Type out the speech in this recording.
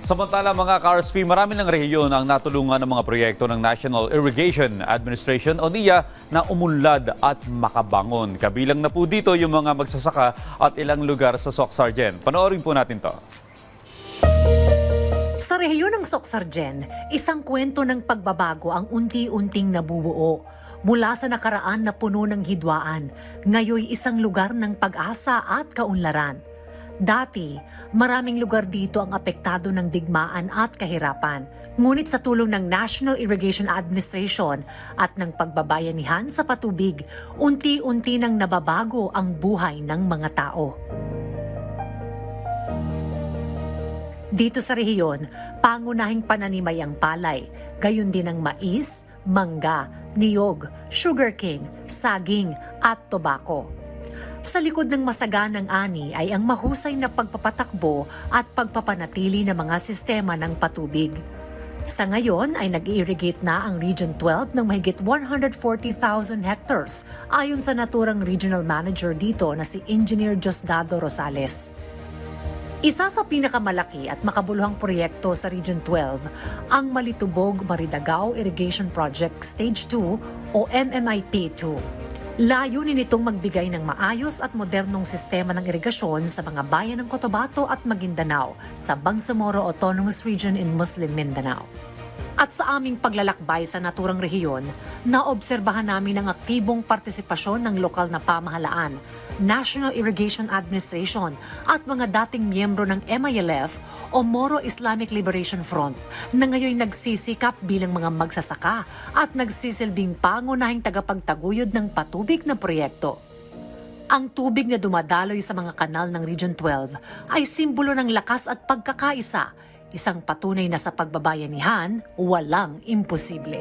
Samantala mga ka-RSP, marami ng rehiyon ang natulungan ng mga proyekto ng National Irrigation Administration o NIA na umunlad at makabangon. Kabilang na po dito yung mga magsasaka at ilang lugar sa Soc-Sargen. Panoorin po natin to. Sa rehiyon ng Soc-Sargen, isang kwento ng pagbabago ang unti-unting nabubuo. Mula sa nakaraan na puno ng hidwaan, ngayoy isang lugar ng pag-asa at kaunlaran. Dati, maraming lugar dito ang apektado ng digmaan at kahirapan. Ngunit sa tulong ng National Irrigation Administration at ng pagbabayanihan sa patubig, unti-unti nang nababago ang buhay ng mga tao. Dito sa rehiyon, pangunahing pananimay ang palay, gayon din ang mais, mangga, niyog, sugarcane, saging at tobacco. Sa likod ng masaganang ani ay ang mahusay na pagpapatakbo at pagpapanatili ng mga sistema ng patubig. Sa ngayon ay nag-irrigate na ang Region 12 ng mahigit 140,000 hectares ayon sa naturang regional manager dito na si Engineer Diosdado Rosales. Isa sa pinakamalaki at makabuluhang proyekto sa Region 12 ang Malitubog-Maridagao Irrigation Project Stage 2 o MMIP-2. Layunin nitong magbigay ng maayos at modernong sistema ng irigasyon sa mga bayan ng Cotabato at Maguindanao sa Bangsamoro Autonomous Region in Muslim Mindanao. At sa aming paglalakbay sa naturang rehiyon, naobserbahan namin ang aktibong partisipasyon ng lokal na pamahalaan, National Irrigation Administration at mga dating miyembro ng MILF o Moro Islamic Liberation Front na ngayon nagsisikap bilang mga magsasaka at nagsisilbing pangunahing tagapagtaguyod ng patubig na proyekto. Ang tubig na dumadaloy sa mga kanal ng Region 12 ay simbolo ng lakas at pagkakaisa, isang patunay na sa pagbabayanihan, walang imposible.